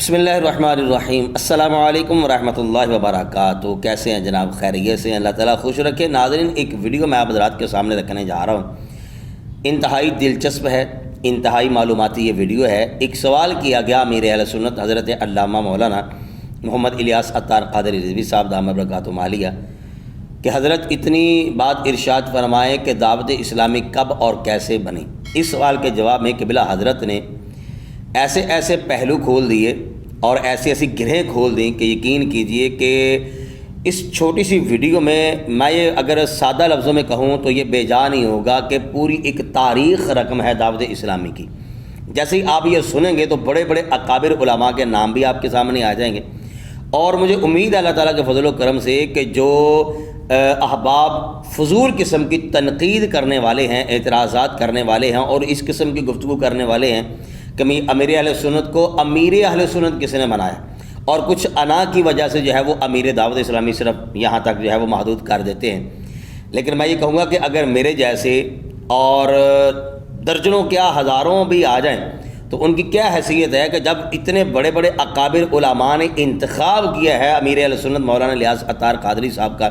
بسم اللہ الرحمن الرحیم۔ السلام علیکم ورحمۃ اللہ وبرکاتہ۔ کیسے ہیں جناب؟ خیریت سے ہیں؟ اللہ تعالیٰ خوش رکھے۔ ناظرین، ایک ویڈیو میں آپ حضرات کے سامنے رکھنے جا رہا ہوں، انتہائی دلچسپ ہے، انتہائی معلوماتی یہ ویڈیو ہے۔ ایک سوال کیا گیا امیر اہل سنت حضرت علامہ مولانا محمد الیاس عطار قادری رضوی صاحب دامت برکاتہم عالیہ کہ حضرت اتنی بات ارشاد فرمائیں کہ دعوت اسلامی کب اور کیسے بنی۔ اس سوال کے جواب میں قبلہ حضرت نے ایسے ایسے پہلو کھول دیے اور ایسی ایسی گرہیں کھول دیں کہ یقین کیجئے کہ اس چھوٹی سی ویڈیو میں یہ اگر سادہ لفظوں میں کہوں تو یہ بے جا نہیں ہوگا کہ پوری ایک تاریخ رقم ہے دعوت اسلامی کی۔ جیسے ہی آپ یہ سنیں گے تو بڑے بڑے اکابر علماء کے نام بھی آپ کے سامنے آ جائیں گے، اور مجھے امید ہے اللہ تعالیٰ کے فضل و کرم سے کہ جو احباب فضول قسم کی تنقید کرنے والے ہیں، اعتراضات کرنے والے ہیں اور اس قسم کی گفتگو کرنے والے ہیں کہ امیر اہل سنت کو امیر اہل سنت کس نے بنایا، اور کچھ انا کی وجہ سے جو ہے وہ امیر دعوت اسلامی صرف یہاں تک جو ہے وہ محدود کر دیتے ہیں۔ لیکن میں یہ کہوں گا کہ اگر میرے جیسے اور درجنوں کیا ہزاروں بھی آ جائیں تو ان کی کیا حیثیت ہے کہ جب اتنے بڑے بڑے اکابر علماء نے انتخاب کیا ہے امیر اہل سنت مولانا الیاس عطار قادری صاحب کا۔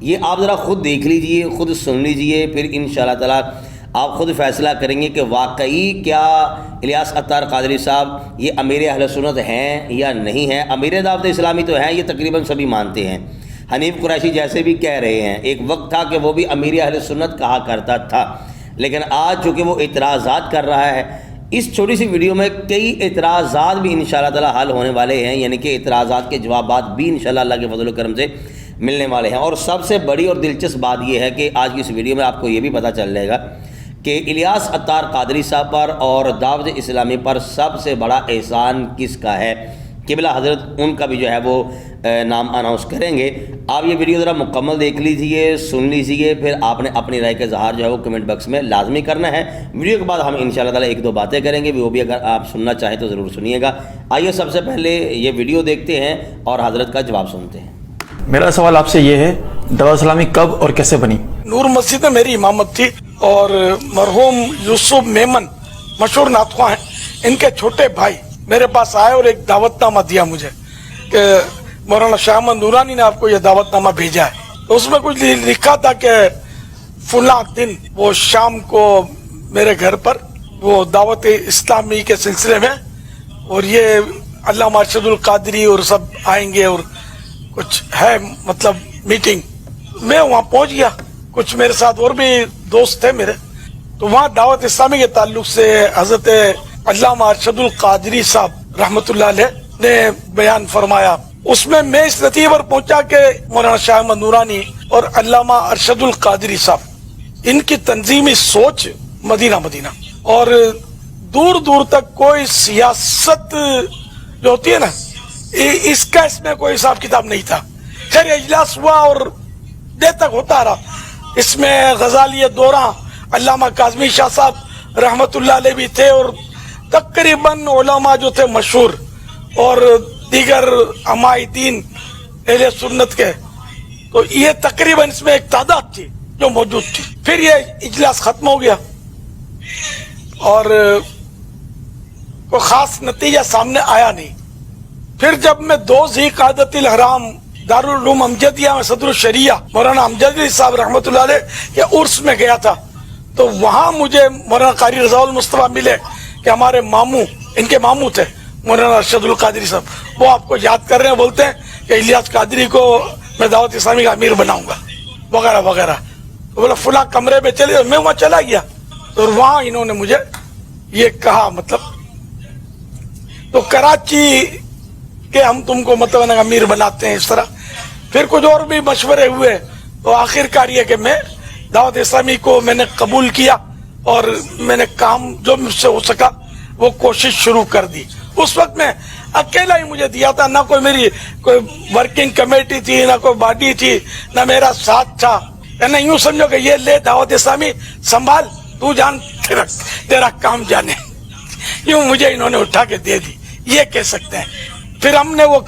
یہ آپ ذرا خود دیکھ لیجئے، خود سن لیجئے، پھر انشاءاللہ تعالیٰ آپ خود فیصلہ کریں گے کہ واقعی کیا الیاس عطار قادری صاحب یہ امیر اہل سنت ہیں یا نہیں ہیں۔ امیر دعوت اسلامی تو ہیں، یہ تقریباً سبھی مانتے ہیں۔ حنیف قریشی جیسے بھی کہہ رہے ہیں، ایک وقت تھا کہ وہ بھی امیر اہل سنت کہا کرتا تھا، لیکن آج چونکہ وہ اعتراضات کر رہا ہے، اس چھوٹی سی ویڈیو میں کئی اعتراضات بھی انشاءاللہ تعالیٰ حل ہونے والے ہیں، یعنی کہ اعتراضات کے جوابات بھی انشاءاللہ اللہ کے فضل و کرم سے ملنے والے ہیں۔ اور سب سے بڑی اور دلچسپ بات یہ ہے کہ آج کی اس ویڈیو میں آپ کو یہ بھی پتہ چل جائے گا کہ الیاس عطار قادری صاحب پر اور دعوت اسلامی پر سب سے بڑا احسان کس کا ہے۔ قبلہ حضرت ان کا بھی جو ہے وہ نام اناؤنس کریں گے۔ آپ یہ ویڈیو ذرا مکمل دیکھ لیجئے، سن لیجئے، پھر آپ نے اپنی رائے کا اظہار جو ہے وہ کمنٹ باکس میں لازمی کرنا ہے۔ ویڈیو کے بعد ہم انشاءاللہ تعالیٰ ایک دو باتیں کریں گے، وہ بھی اگر آپ سننا چاہیں تو ضرور سنیے گا۔ آئیے سب سے پہلے یہ ویڈیو دیکھتے ہیں اور حضرت کا جواب سنتے ہیں۔ میرا سوال آپ سے یہ ہے، دعوت اسلامی کب اور کیسے بنی؟ نور مسجد میں میری امامت تھی، اور مرحوم یوسف میمن مشہور نعت خواں ہیں، ان کے چھوٹے بھائی میرے پاس آئے اور ایک دعوت نامہ دیا مجھے کہ مولانا شاہ احمد نورانی نے آپ کو یہ دعوت نامہ بھیجا ہے۔ تو اس میں کچھ لکھا تھا کہ فلاں دن وہ شام کو میرے گھر پر وہ دعوت اسلامی کے سلسلے میں، اور یہ علامہ ارشد القادری اور سب آئیں گے اور کچھ ہے مطلب میٹنگ۔ میں وہاں پہنچ گیا، کچھ میرے ساتھ اور بھی دوست تھے میرے، تو وہاں دعوت اسلامی کے تعلق سے حضرت علامہ ارشد القادری صاحب رحمۃ اللہ علیہ نے بیان فرمایا۔ اس میں اس نتیجے پر پہنچا کہ مولانا شاہ احمد نورانی اور علامہ ارشد القادری صاحب، ان کی تنظیمی سوچ مدینہ اور دور دور تک کوئی سیاست جو ہوتی ہے نا، اس میں کوئی حساب کتاب نہیں تھا۔ خیر اجلاس ہوا اور دیر تک ہوتا رہا۔ اس میں غزالی دورہ علامہ کاظمی شاہ صاحب رحمت اللہ علیہ بھی تھے، اور تقریباً علماء جو تھے مشہور اور دیگر علماء دین اہل سنت کے، تو یہ تقریباً اس میں ایک تعداد تھی جو موجود تھی۔ پھر یہ اجلاس ختم ہو گیا اور کوئی خاص نتیجہ سامنے آیا نہیں۔ پھر جب میں 2 ذی قعدۃ الحرام دارالعلوم امجدیہ میں صدر الشریعہ مولانا امجد صاحب رحمۃ اللہ علیہ کے عرس میں گیا تھا، تو وہاں مجھے مولانا قاری رضا المصطفیٰ ملے کہ ہمارے ماموں، ان کے ماموں تھے مولانا ارشد القادری صاحب، وہ آپ کو یاد کر رہے ہیں، بولتے ہیں کہ الیاس قادری کو میں دعوت اسلامی کا امیر بناؤں گا وغیرہ وغیرہ۔ بولا فلاں کمرے میں چلے، میں وہاں چلا گیا، اور وہاں انہوں نے مجھے یہ کہا مطلب تو کراچی کہ ہم تم کو مطلب امیر بناتے ہیں اس طرح۔ پھر کچھ اور بھی مشورے ہوئے، تو آخر کار یہ کہ میں دعوت اسلامی کو میں نے قبول کیا، اور میں نے کام جو مجھ سے ہو سکا وہ کوشش شروع کر دی۔ اس وقت میں اکیلا ہی مجھے دیا تھا، نہ کوئی میری کوئی ورکنگ کمیٹی تھی، نہ کوئی باڈی تھی، نہ میرا ساتھ تھا۔ یعنی یوں سمجھو کہ یہ لے دعوت اسلامی سنبھال، تو جان تیرا کام جانے، یوں مجھے انہوں نے اٹھا کے دے دی، یہ کہہ سکتے ہیں۔ پھر ہم نے وہ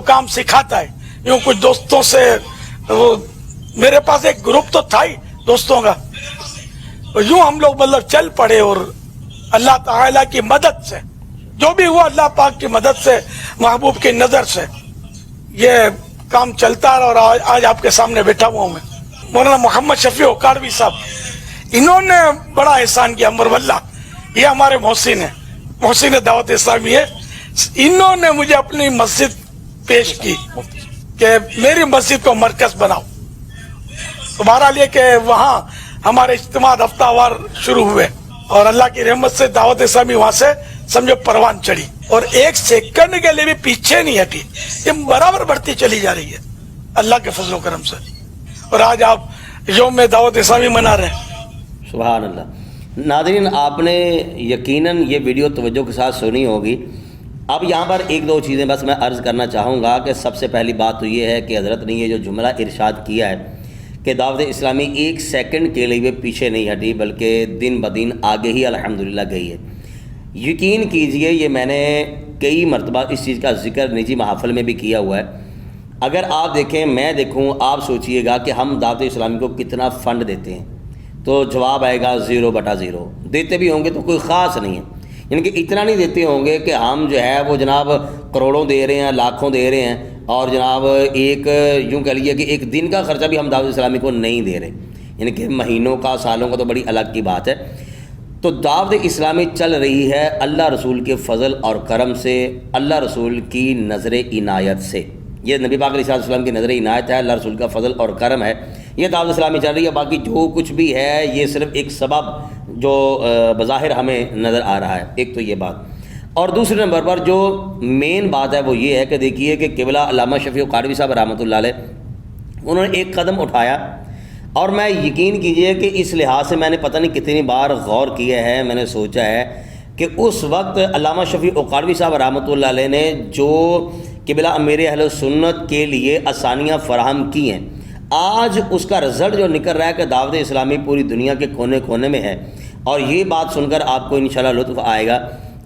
کام سکھاتا ہے، یوں کچھ دوستوں سے، میرے پاس ایک گروپ تو تھا ہی دوستوں کا، یوں ہم لوگ مطلب چل پڑے، اور اللہ تعالیٰ کی مدد سے جو بھی ہوا اللہ پاک کی مدد سے महबूब की नज़र से ये काम चलता है और आज आपके सामने बैठा हुआ हूँ मैं। मौलाना मोहम्मद शफी ओकाड़वी साहब, इन्होंने बड़ा एहसान किया। अमर वल्ला ये हमारे मोहसिन है, मोहसिन दावत इस्लामी है। इन्होंने मुझे अपनी मस्जिद पेश की कि मेरी मस्जिद को मरकज बनाओ। तो बहरहाल ये कि वहाँ हमारे इज्तिमा हफ्तावार शुरू हुए और अल्लाह की रहमत से दावत इस्लामी वहाँ से समझो परवान चढ़ी और एक सेकंड के लिए भी पीछे नहीं हटी। ये बराबर बढ़ती चली जा रही है अल्लाह के फजल करम से। और आज आप यौम दावत इस्लामी मना रहे हैं। सुभान अल्लाह। नाज़रीन, आपने यकीनन ये वीडियो तवज्जो के साथ सुनी होगी। अब यहाँ पर एक दो चीज़ें बस मैं अर्ज़ करना चाहूँगा कि सबसे पहली बात तो ये है कि हज़रत ने ये जो जुमला इरशाद किया है कि दावत इस्लामी एक सेकंड के लिए भी पीछे नहीं हटी बल्कि दिन ब दिन आगे ही अल्हम्दुलिल्लाह गई है। यकीन कीजिए, ये मैंने कई मरतबा इस चीज़ का ज़िक्र निजी महफ़िल में भी किया हुआ है। अगर आप देखें, मैं देखूँ, आप सोचिएगा कि हम दावत इस्लामी को कितना फ़ंड देते हैं, तो जवाब आएगा 0/0। देते भी होंगे तो कोई ख़ास नहीं है, यानी कि इतना नहीं देते होंगे कि हम जो है वो जनाब करोड़ों दे रहे हैं, लाखों दे रहे हैं और जनाब एक यूँ कह लीजिए कि एक दिन का ख़र्चा भी हम दावत इस्लामी को नहीं दे रहे, यानी कि महीनों का, सालों का तो बड़ी अलग की बात है। तो दावत इस्लामी चल रही है अल्लाह रसूल के फ़ज़ल और करम से, अल्लाह रसूल की नज़र इनायत से। ये नबी पाक अलैहि सल्लम की नज़र इनायत है, अल्लाह रसूल का फ़ज़ल और करम है, ये दावत इस्लामी चल रही है। बाकी जो कुछ भी है ये सिर्फ एक सबब जो बज़ाहिर हमें नज़र आ रहा है। एक तो ये बात, और दूसरे नंबर पर जो मेन बात है वो ये है कि देखिए कि क़िबला अल्लामा शफ़ी ओकाड़वी साहब रहमतुल्लाह अलैह उन्होंने एक कदम उठाया और मैं यकीन कीजिए कि इस लिहाज से मैंने पता नहीं कितनी बार गौर किया है, मैंने सोचा है कि उस वक्त अल्लामा शफ़ी ओकाड़वी साहब रहमतुल्लाह अलैह ने जो क़िबला अमीर अहले सुन्नत के लिए आसानियाँ फ़राहम की हैं, आज उसका रिज़ल्ट जो निकल रहा है कि दावत इस्लामी पूरी दुनिया के कोने कोने में है। और ये बात सुनकर आपको इंशाअल्लाह लुत्फ़ आएगा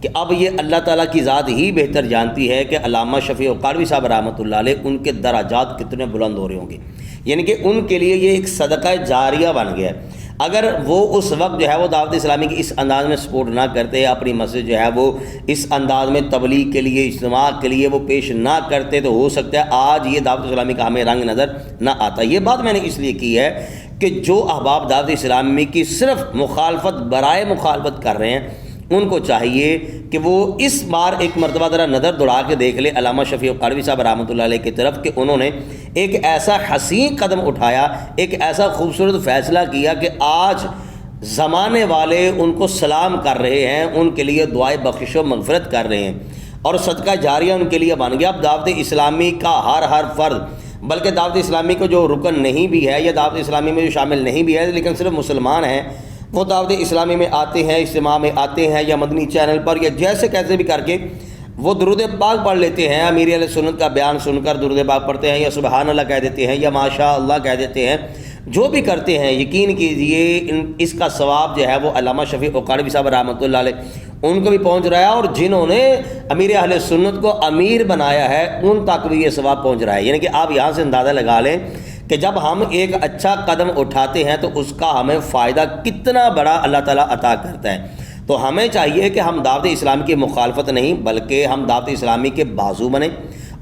कि अब ये अल्लाह ताला की ज़ात ही बेहतर जानती है कि अल्लामा शफ़ी ओकाड़वी साहब रहमतुल्लाह अलैह उनके दराजात कितने बुलंद हो रहे होंगे, यानी कि उनके लिए ये एक सदका जारिया बन गया है। अगर वो उस वक्त जो है वो दावत इस्लामी की इस अंदाज़ में सपोर्ट ना करते, अपनी मस्जिद जो है वो इस अंदाज़ में तबलीग के लिए, इज्तिमा के लिए वो पेश ना करते, तो हो सकता है आज ये दावत इस्लामी का हमें रंग नज़र ना आता। ये बात मैंने इसलिए की है कि जो अहबाब दावत इस्लामी की सिर्फ मुखालफत बराए मुखालफत कर रहे हैं, उनको चाहिए कि वो इस बार एक मरतबा ज़रा नज़र दौड़ा के देख ले अल्लामा शफ़ी ओकाड़वी साहब रहमतुल्लाह अलैह की तरफ कि उन्होंने एक ऐसा हसीन कदम उठाया, एक ऐसा खूबसूरत फ़ैसला किया कि आज ज़माने वाले उनको सलाम कर रहे हैं, उनके लिए दुआए बख्शिश व मग़फ़िरत कर रहे हैं और सदका जारिया उनके लिए बन गया। अब दावत इस्लामी का हर फ़र्द, बल्कि दावत इस्लामी को जो रुकन नहीं भी है या दावत इस्लामी में जो शामिल नहीं भी है लेकिन सिर्फ मुसलमान हैं, वो दावत इस्लामी में आते हैं, इज्तिमा में आते हैं या मदनी चैनल पर या जैसे कैसे भी करके वो दुरूद पाक पढ़ लेते हैं, अमीर अहले सुन्नत का बयान सुनकर दुरूद पाक पढ़ते हैं या सुबहान अल्लाह कह देते हैं या माशा अल्लाह कह देते हैं, जो भी करते हैं यकीन कीजिए इसका सवाब जो है वो अल्लामा शफ़ी ओकाड़वी साहब रहमतुल्लाह अलैह उनको भी पहुँच रहा है और जिन्होंने अमीर अहले सुन्नत को अमीर बनाया है उन तक भी ये सवाब पहुँच रहा है। यानी कि आप यहाँ से अंदाज़ा लगा लें कि जब हम एक अच्छा कदम उठाते हैं तो उसका हमें फ़ायदा कितना बड़ा अल्लाह ताला अता करता है। तो हमें चाहिए कि हम दावत इस्लामी की मुखालफत नहीं बल्कि हम दावत इस्लामी के बाजू बने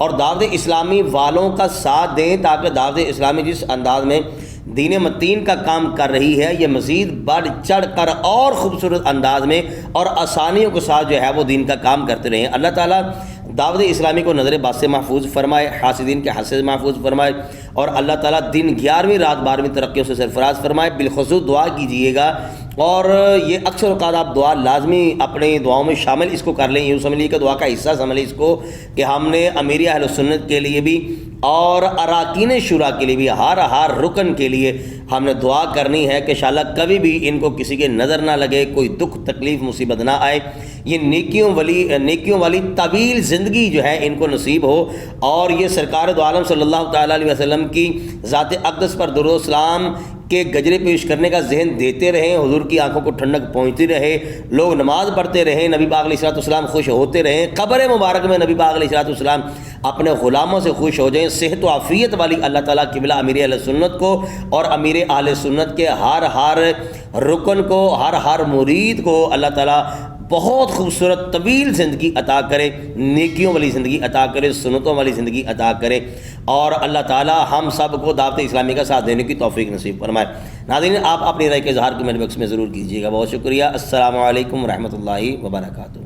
और दावत इस्लामी वालों का साथ दें, ताकि दावत इस्लामी जिस अंदाज में दीन मतीन का काम कर रही है ये मज़ीद बढ़ चढ़ कर और ख़ूबसूरत अंदाज में और आसानियों के साथ जो है वो दीन का काम करते रहें। अल्लाह ताला दावत इस्लामी को नज़र बात से महफूज फरमाए, हासिदीन के हद से महफूज फरमाए और अल्लाह ताला दिन 11वीं रात 12वीं तरक्कियों से सरफराज फरमाए। बिलखुसूस दुआ कीजिएगा और ये अक्सर औक़ात आप दुआ लाजमी अपनी दुआओं में शामिल इसको कर लें, यूँ समझ लीजिए कि दुआ का हिस्सा समझ लें इसको कि हमने अमीर अहले सुन्नत के लिए भी और अराकीन शुरा के लिए भी हर रुकन के लिए हमने दुआ करनी है कि इंशाअल्लाह कभी भी इनको किसी के नज़र ना लगे, कोई दुख तकलीफ़ मुसीबत ना आए, ये नेकियों वाली तवील ज़िंदगी जो है इनको नसीब हो और ये सरकार दो आलम सल्लल्लाहु तआला अलैहि वसल्लम की ज़ात अक़दस पर दुरूद सलाम के गजरे पेश करने का जहन देते रहें, हुजूर की आंखों को ठंडक पहुँचती रहे, लोग नमाज़ पढ़ते रहें, नबी पाक अलैहिस्सलाम खुश होते रहें, क़ब्र मुबारक में नबी पाक अलैहिस्सलाम अपने ग़ुलामों से खुश हो जाएं। सेहत व आफ़ियत वाली अल्लाह ताला क़िबला अमीर अहले सुन्नत को और अमीर अहले सुन्नत के हर रुकन को, हर मुरीद को अल्लाह ताला بہت خوبصورت طویل زندگی عطا کرے، نیکیوں والی زندگی عطا کرے، سنتوں والی زندگی عطا کرے، اور اللہ تعالی ہم سب کو دعوت اسلامی کا ساتھ دینے کی توفیق نصیب فرمائے۔ ناظرین، آپ اپنی رائے کے اظہار کمنٹ باکس میں ضرور کیجیے گا۔ بہت شکریہ۔ السلام علیکم ورحمۃ اللہ وبرکاتہ۔